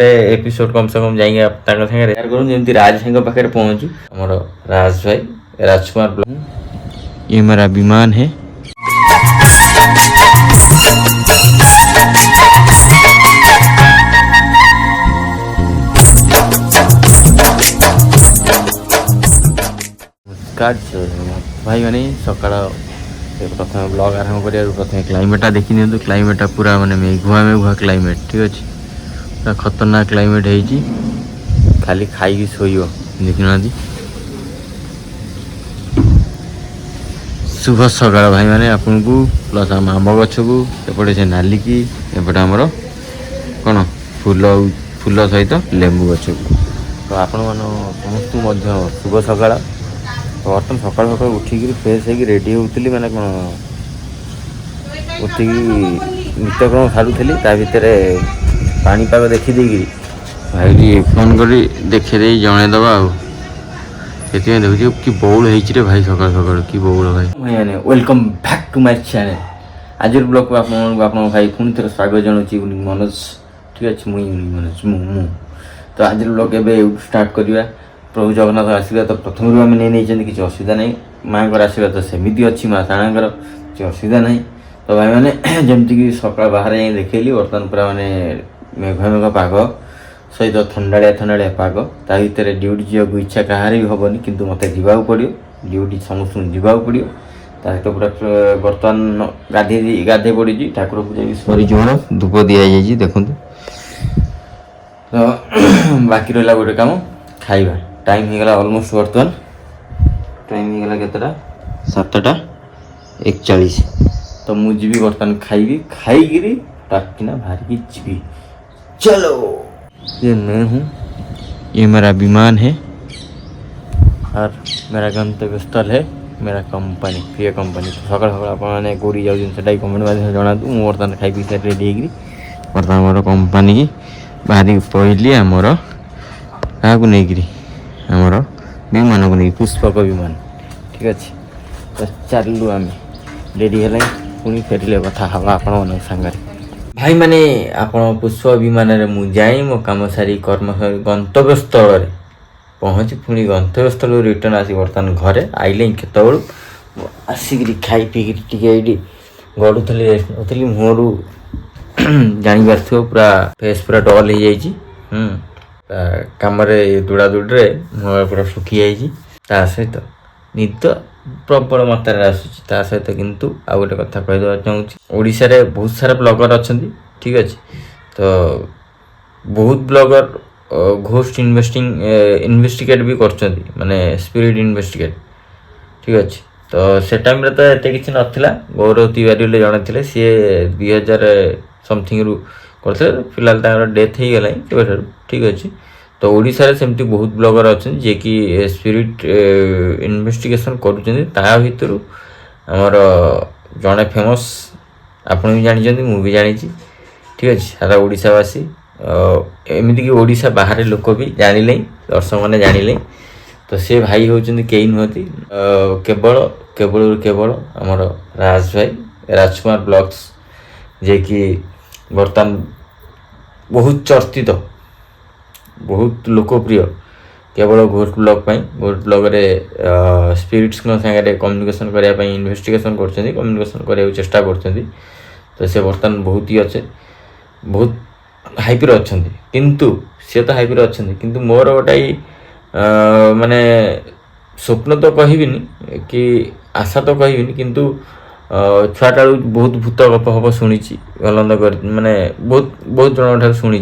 Episode कम से कम जाएंगे share करूँ जमी राज भाई पाखे पहुँचू आमर राज भाई राजकुमार ब्लॉग ये मेरा विमान है। भाई मैंने सकाल प्रथम ब्लॉग आरंभ कर प्रथम क्लाइमेटा देखी नि क्लाइमेटा पूरा माने मेघुआ मेघुआ क्लाइमेट ठीक अच्छे पूरा खतरनाक क्लाइमेट है खाली खाई शोइब देखी ना शुभ सकाल भाई मैंने आपन को प्लस आम आंब गछ को एपटे से नालिकी एपटे आमर कौन फूल फूल सहित लेंबू गछ को तो आपण मान समस्त शुभ सकाल। तो बर्तमान सकाल सकाल उठिक फ्रेश हो रेडी होती मैंने कौन उठिक नित्यक्रम सारूली ता भर पानीपाग देखीदे भाई फोन कर देखीदे जनईदबा से देखिए कि बौल हो भाई सकाल सकाल कि बौल भाई भाई welcome back to my channel आज ब्लॉग को आप भाई पुणी थे स्वागत जनाऊँ मनोज ठीक अच्छे मुई मनोज मु तो आज ब्लॉग एवं स्टार्ट करवा प्रभु जगन्नाथ आशीर्वाद तो प्रथम आम नहीं किसी असुविधा नहीं माँ आशीर्वाद तो सेमती अच्छी माँ साणार किसी असुविधा नहीं तो भाई मैंने जमीक सका बाहर जाए देखली बर्तमान पूरा मानने मेघ मेघ पाग सहित थंडाड़िया पाग ता भर ड्यूटी जावाक इच्छा कहार भी हेनी किंतु मत जावाक पड़ो ड्यूटी समस्त जावाक पड़ो ता तो पूरा बर्तमान गाधे पड़ी ठाकुर पूजा भी सरी जोर धूप दि जाइए देखु तो बाकी रहा गोटे कम खाइबा टाइम हो गला ऑलमोस्ट बर्तमान टाइम हो गला केतटा 7:41 तो मुझे भी बर्तमान खाइबी खाई टाकिना बाहर की चलो ये मैं हूँ ये मेरा विमान है और मेरा गंतव्य स्थल है मेरा कंपनी प्रिय कंपनी तो सकाल सकाल आपने कौड़ी जाऊँ कमेंट माध्यम जना मुझे बर्तमान खाई पी सारी रेडी होगी बर्तमान मोर कंपनी की बाहर पहली आमर क्या नहीं आमर विमान को नहीं पुष्पक विमान ठीक अच्छे तो चलू आम रेडी है पुणी फेरिले कथा हाँ आपण सागर भाई मैंने आप पुष्प विमान में जाए मो कम सारी कर्म गंतव्य स्थल पहुँची पुणी गंतव्य स्थल रिटर्न आसी बर्तमान घरे आइले केत आसिक खाई पीक टी गड़ुली मुहर जापार पूरा फेस पूरा डल हो कम दुड़ा दुड़े मुह पूरा सुखी जा सहित निद प्रबल मात्रा आसूँ सहित किंतु आ गोटे कथा कहीदेवा चाहूँगी ओडिशा रे बहुत सारा ब्लॉगर अच्छा ठीक अच्छे तो बहुत ब्लॉगर घोस्ट इन्वेस्टिगेट भी कर माने स्पिरिट इन्वेस्टिगेट ठीक अच्छे तो से टाइम रे तो एत कि नाला गौरव तिवारी बोले जड़े थे सी 2000 समथिंग रु करते फिलहाल डेथ हो गला ठीक अच्छे तो ओडिशा रे सेमती बहुत ब्लॉगर अच्छा जे कि स्पिरिट इन्वेस्टिगेशन करुँचा भितर आमर जड़े फेमस आपड़ भी जानते मुझे जानी ठीक अच्छे सारा ओडिशावासी एमती कि ओडिशा बाहर लोक भी जानिले दर्शक मैंने जानिले तो से भाई होती कई नुहति केवल केवल केवल आमर राज भाई राजकुमार ब्लॉग्स जे कि बर्तमान बहुत चर्चित बहुत लोकप्रिय केवल घोस्ट ब्लॉग घोस्ट ब्लॉग रे स्पिरिट्स सागर कम्युनिकेशन करने इन्वेस्टिगेशन कम्युनिकेशन करने चेष्टा कर तो से बर्तमान बहुत ही अच्छे बहुत हाइपर अच्छा किंतु सी तो हाइपर अच्छा किंतु मोर गोटे माने स्वप्न तो कहबिनी कि आशा तो कहबिनी किंतु छुआटा बहुत भूत गप हप शुणी भल कर माने बहुत बहुत जन शुणी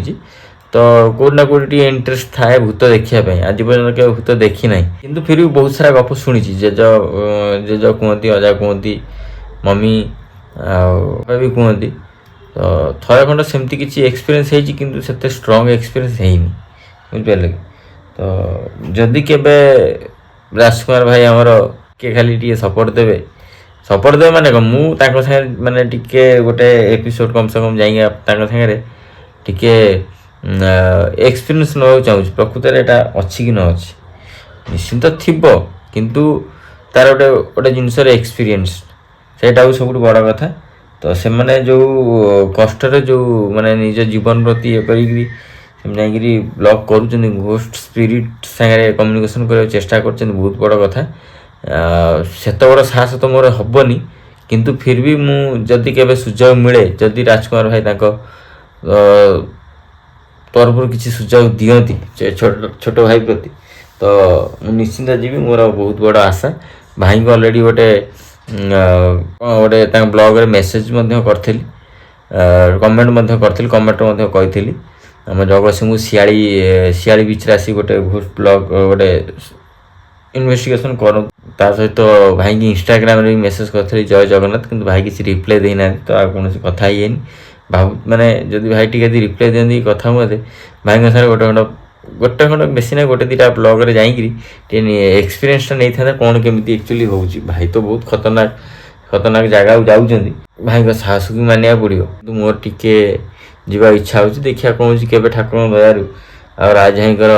तो कौट ना कौट इंटरेस्ट थाए भूत देखापी आज पर्यटन के भूत देखी ना किंतु फिर भी बहुत सारा गप शुणी जेज कहती अजा कहती मम्मी भी कहती तो थोड़ा खंड सेमती किसी एक्सपीरियंस है किंतु से स्ट्रॉन्ग एक्सपीरियंस है बुझिपारे कि तो जदि केबे राजकुमार भाई आमर किए खाली टे सपोर्ट देवे माने मुझे माने टिके गोटे एपिसोड कम से कम जाएंगे टिके एक्सपीरियंस ना चाहूँ प्रकृत यहाँ अच्छी कि न अच्छी निश्चिंत थी किंतु तार गोटे गोटे जिनसर एक्सपीरियंस से सब बड़ कथा तो से माने जो कष्ट जो माने निज जीवन प्रति ये ଯାଇକିରି ବ୍ଲଗ୍ କରୁଛନ୍ତି, ଘୋଷ୍ଟ ସ୍ପିରିଟ୍ ସାଙ୍ଗରେ କମ୍ୟୁନିକେସନ୍ କରିବାକୁ ଚେଷ୍ଟା କରୁଛନ୍ତି, ବହୁତ ବଡ଼ କଥା। ସେତେ ବଡ଼ ସାହସ ତ ମୋର ହେବନି, କିନ୍ତୁ ଫିର୍ ବି ମୁଁ ଯଦି କେବେ ସୁଯୋଗ ମିଳେ, ଯଦି ରାଜକୁମାର ଭାଇ ତାଙ୍କ ତରଫରୁ କିଛି ସୁଯୋଗ ଦିଅନ୍ତି ଛୋଟ ଭାଇ ପ୍ରତି, ତ ମୁଁ ନିଶ୍ଚିନ୍ତ ଯିବି। ମୋର ବହୁତ ବଡ଼ ଆଶା। ଭାଇଙ୍କୁ ଅଲରେଡ଼ି ଗୋଟେ ତାଙ୍କ ବ୍ଲଗ୍ରେ ମେସେଜ୍ ମଧ୍ୟ କରିଥିଲି, କମେଣ୍ଟ ମଧ୍ୟ କରିଥିଲି, କମେଣ୍ଟରେ ମଧ୍ୟ କହିଥିଲି ଆମ ଜଗତସିଂହପୁର ଶିଆଳି ବିଚ୍ରେ ଆସି ଗୋଟେ ଘୋଷ୍ଟ ବ୍ଲଗ୍ ଗୋଟେ ଇନଭେଷ୍ଟିଗେସନ୍ କରୁ। ତା ସହିତ ଭାଇକି ଇନଷ୍ଟାଗ୍ରାମରେ ବି ମେସେଜ୍ କରିଥିଲି ଜୟ ଜଗନ୍ନାଥ, କିନ୍ତୁ ଭାଇ କିଛି ରିପ୍ଲାଏ ଦେଇନାହାନ୍ତି, ତ ଆଉ କୌଣସି କଥା ହେଇନି। ମାନେ ଯଦି ଭାଇ ଟିକେ ଯଦି ରିପ୍ଲାଏ ଦିଅନ୍ତି କଥା ମୋତେ, ଭାଇଙ୍କ ସାଙ୍ଗରେ ଗୋଟେ ଖଣ୍ଡ ବେଶୀ ନା ଗୋଟେ ଦୁଇଟା ବ୍ଲଗ୍ରେ ଯାଇକିରି ଟିକେ ଏକ୍ସପିରିଏନ୍ସଟା ନେଇଥାନ୍ତା କ'ଣ କେମିତି ଆକ୍ଚୁଆଲି ହେଉଛି। ଭାଇ ତ ବହୁତ ଖତରନାକ ଜାଗାକୁ ଯାଉଛନ୍ତି, ଭାଇଙ୍କ ସାହସକୁ ମାନିବାକୁ ପଡ଼ିବ। କିନ୍ତୁ ମୋର ଟିକେ ଯିବା ଇଚ୍ଛା ହେଉଛି, ଦେଖିବା କ'ଣ ହେଉଛି। କେବେ ଠାକୁରଙ୍କ ଦୟାରୁ ଆଉ ରାଜ ଭାଇଙ୍କର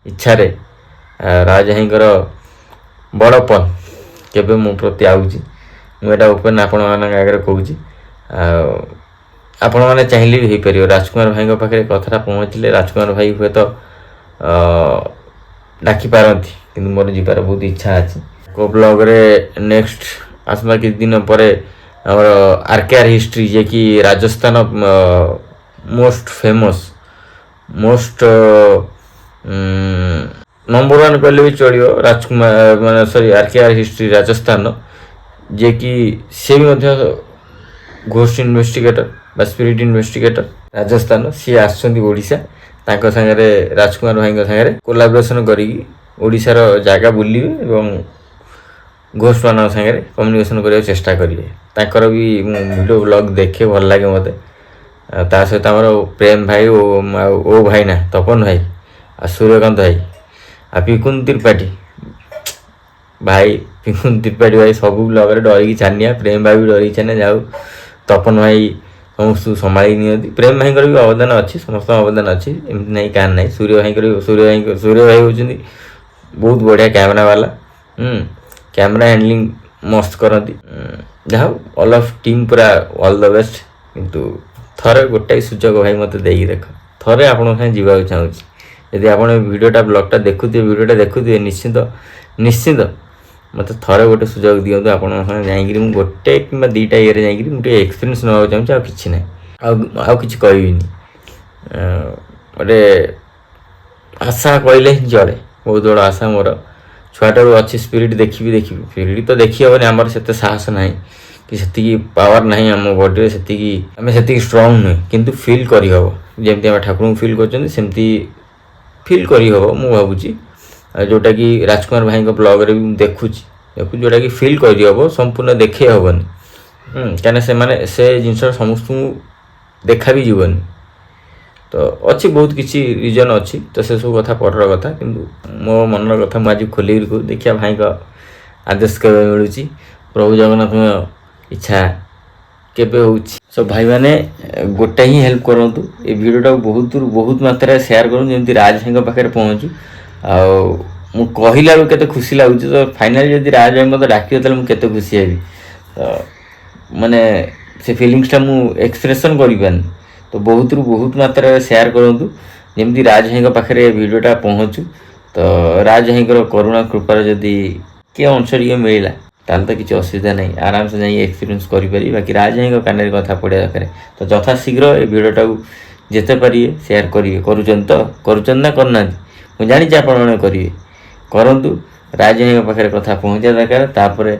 ଇଚ୍ଛାରେ ରାଜ ଭାଇଙ୍କର ବଡ଼ପନ୍ କେବେ ମୋ ପ୍ରତି ଆଉଛି, ମୁଁ ଏଇଟା ଓପେନ୍ ଆପଣମାନଙ୍କ ଆଗରେ କହୁଛି। ଆଉ ଆପଣମାନେ ଚାହିଁଲେ ବି ହେଇପାରିବ। ରାଜକୁମାର ଭାଇଙ୍କ ପାଖରେ କଥାଟା ପହଞ୍ଚିଲେ ରାଜକୁମାର ଭାଇ ହୁଏତ ଡାକିପାରନ୍ତି, କିନ୍ତୁ ମୋର ଯିବାର ବହୁତ ଇଚ୍ଛା ଅଛି। କେଉଁ ବ୍ଲଗ୍ରେ ନେକ୍ସଟ ଆସନ୍ତା କିଛି ଦିନ ପରେ ଆମର RKR ହିଷ୍ଟ୍ରି, ଯିଏକି Rajasthan most famous, most number 1 କହିଲେ ବି ଚଳିବ, RKR ହିଷ୍ଟ୍ରି ରାଜସ୍ଥାନ, ଯିଏକି ସେ ବି ମଧ୍ୟ ଘୋଷ୍ଟ ଇନଭେଷ୍ଟିଗେଟର ବା ସ୍ପିରିଟ୍ ଇନଭେଷ୍ଟିଗେଟର ରାଜସ୍ଥାନ, ସିଏ ଆସୁଛନ୍ତି ଓଡ଼ିଶା। ତାଙ୍କ ସାଙ୍ଗରେ ରାଜକୁମାର ଭାଇଙ୍କ ସାଙ୍ଗରେ କୋଲାବରେସନ୍ କରିକି ଓଡ଼ିଶାର ଜାଗା ବୁଲିବେ ଏବଂ ଘୋଷ୍ଟମାନଙ୍କ ସାଙ୍ଗରେ କମ୍ୟୁନିକେସନ୍ କରିବାକୁ ଚେଷ୍ଟା କରିବେ। ତାଙ୍କର ବି ମୁଁ ଭିଡ଼ିଓ ବ୍ଲଗ୍ ଦେଖେ, ଭଲ ଲାଗେ ମୋତେ। ତା ସହିତ ଆମର ପ୍ରେମ ଭାଇ ଓ ଭାଇ ନା ତପନ ଭାଇ ଆଉ ସୂର୍ଯ୍ୟକାନ୍ତ ଭାଇ ଆଉ ପିକୁନ ତ୍ରିପାଠୀ ଭାଇ, ପିକୁନ ତ୍ରିପାଠୀ ଭାଇ ସବୁ ବ୍ଲଗ୍ରେ ଡରିକି ଛାନିଆ, ପ୍ରେମ ଭାଇ ବି ଡରିକି ଛାନିଆ। ଯାଉ ତପନ ଭାଇ ସମସ୍ତଙ୍କୁ ସମ୍ଭାଳିକି ନିଅନ୍ତି। ପ୍ରେମ ଭାଇଙ୍କର ବି ଅବଦାନ ଅଛି, ସମସ୍ତଙ୍କ ଅବଦାନ ଅଛି, ଏମିତି ନାହିଁ କାହାର ନାହିଁ। ସୂର୍ଯ୍ୟ ଭାଇ ହେଉଛନ୍ତି ବହୁତ ବଢ଼ିଆ କ୍ୟାମେରା ବାଲା, କ୍ୟାମେରା ହ୍ୟାଣ୍ଡଲିଂ ମସ୍ତ କରନ୍ତି। ଯାହା ହଉ ଅଲ୍ ଅଫ୍ ଟିମ୍ ପୁରା ଅଲ୍ ଦ ବେଷ୍ଟ। କିନ୍ତୁ ଥରେ ଗୋଟାଏ ସୁଯୋଗ ଭାଇ ମୋତେ ଦେଇକି ଦେଖ, ଥରେ ଆପଣଙ୍କ ସାଙ୍ଗେ ଯିବାକୁ ଚାହୁଁଛି। ଯଦି ଆପଣ ବ୍ଲଗ୍ଟା ଦେଖୁଥିବେ ନିଶ୍ଚିନ୍ତ ମୋତେ ଥରେ ଗୋଟେ ସୁଯୋଗ ଦିଅନ୍ତୁ ଆପଣଙ୍କ ସାଙ୍ଗେ ଯାଇକିରି। ମୁଁ ଗୋଟେ କିମ୍ବା ଦୁଇଟା ଇଏରେ ଯାଇକିରି ମୁଁ ଟିକେ ଏକ୍ସପିରିଏନ୍ସ ନେବାକୁ ଚାହୁଁଛି, ଆଉ କିଛି ନାହିଁ, ଆଉ କିଛି କହିବିନି। ଗୋଟେ ଆଶା କହିଲେ ହିଁ ଚଳେ, ବହୁତ ବଡ଼ ଆଶା ମୋର ଛୁଆଟାରୁ ଅଛି। ସ୍ପିରିଟ୍ ଦେଖିବି, ସ୍ପିରିଟ୍ ତ ଦେଖି ହେବନି, ଆମର ସେତେ ସାହସ ନାହିଁ କି ସେତିକି ପାୱାର ନାହିଁ ଆମ ବଡ଼ିରେ, ଆମେ ସେତିକି ଷ୍ଟ୍ରଙ୍ଗ ନୁହେଁ, କିନ୍ତୁ ଫିଲ୍ କରିହେବ। ଯେମିତି ଆମେ ଠାକୁରଙ୍କୁ ଫିଲ୍ କରୁଛନ୍ତି ସେମିତି ଫିଲ୍ କରିହେବ ମୁଁ ଭାବୁଛି। ଯେଉଁଟାକି ରାଜକୁମାର ଭାଇଙ୍କ ବ୍ଲଗ୍ରେ ବି ମୁଁ ଦେଖୁଛି, ଯେଉଁଟାକି ଫିଲ୍ କରିହେବ, ସମ୍ପୂର୍ଣ୍ଣ ଦେଖେଇ ହେବନି। କାହିଁକିନା ସେ ଜିନିଷ ସମସ୍ତଙ୍କୁ ଦେଖା ବି ଯିବନି। ତ ଅଛି ବହୁତ କିଛି ରିଜନ୍ ଅଛି, ତ ସେସବୁ କଥା ପରର କଥା। କିନ୍ତୁ ମୋ ମନର କଥା ମୁଁ ଆଜି ଖୋଲିକିରି କହୁଛି। ଦେଖିବା ଭାଇଙ୍କ ଆଦେଶ କେବେ ମିଳୁଛି, ପ୍ରଭୁ ଜଗନ୍ନାଥଙ୍କ ଇଚ୍ଛା କେବେ ହେଉଛି। ସୋ ଭାଇମାନେ ଗୋଟେ ହିଁ ହେଲ୍ପ କରନ୍ତୁ, ଏ ଭିଡ଼ିଓଟାକୁ ବହୁତ ମାତ୍ରାରେ ସେୟାର କରନ୍ତୁ, ଯେମିତି ରାଜ ଭାଇଙ୍କ ପାଖରେ ପହଞ୍ଚୁ। ଆଉ ମୁଁ କହିଲା ବେଳକୁ କେତେ ଖୁସି ଲାଗୁଛି, ତ ଫାଇନାଲି ଯଦି ରାଜ ଭାଇ ମୋତେ ଡାକିବ ତାହେଲେ ମୁଁ କେତେ ଖୁସି ହେବି। ତ ସେ ଫିଲିଙ୍ଗସଟା ମୁଁ ଏକ୍ସପ୍ରେସନ୍ କରିପାରୁନି। ତ ବହୁତ ମାତ୍ରାରେ ସେୟାର କରନ୍ତୁ, ଯେମିତି ରାଜ ଭାଇଙ୍କ ପାଖରେ ଏ ଭିଡ଼ିଓଟା ପହଞ୍ଚୁ। ତ ରାଜ ଭାଇଙ୍କର କରୁଣା କୃପାର ଯଦି କିଏ ଅଂଶ ଟିକେ ମିଳିଲା ତାହେଲେ ତ କିଛି ଅସୁବିଧା ନାହିଁ, ଆରାମସେ ଯାଇକି ଏକ୍ସପିରିଏନ୍ସ କରିପାରିବି। ବାକି ରାଜ ଭାଇଙ୍କ କାନରେ କଥା ପଡ଼ିବା ଦରକାର। ତ ଯଥାଶୀଘ୍ର ଏ ଭିଡ଼ିଓଟାକୁ ଯେତେ ପାରିବେ ସେୟାର କରିବେ। କରୁଛନ୍ତି ନା କରୁନାହାନ୍ତି ମୁଁ ଜାଣିଛି, ଆପଣମାନେ କରିବେ, କରନ୍ତୁ। ରାଜ ଭାଇଙ୍କ ପାଖରେ କଥା ପହଞ୍ଚିବା ଦରକାର। ତାପରେ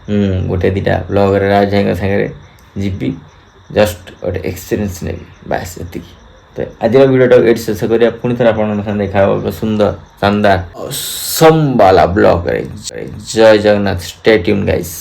ମୁଁ ଗୋଟେ ଦୁଇଟା ବ୍ଲଗ୍ରେ ରାଜ ଭାଇଙ୍କ ସାଙ୍ଗରେ ଯିବି, ଜଷ୍ଟ ଗୋଟେ ଏକ୍ସପିରିଏନ୍ସ ନେବି, ବାସ୍ ଏତିକି। ତ ଆଜିର ଭିଡ଼ିଓଟାକୁ ଏଇଠି ଶେଷ କରିବା। ପୁଣି ଥରେ ଆପଣଙ୍କ ସାଙ୍ଗେ ଦେଖା ହେବ ଏକ ସୁନ୍ଦର ଶାନଦାର ସମ୍ବାଲା ବ୍ଲଗ୍ରେ। ଜୟ ଜଗନ୍ନାଥ, ଷ୍ଟେ ଟ୍ୟୁନ୍ ଗାଇସ୍।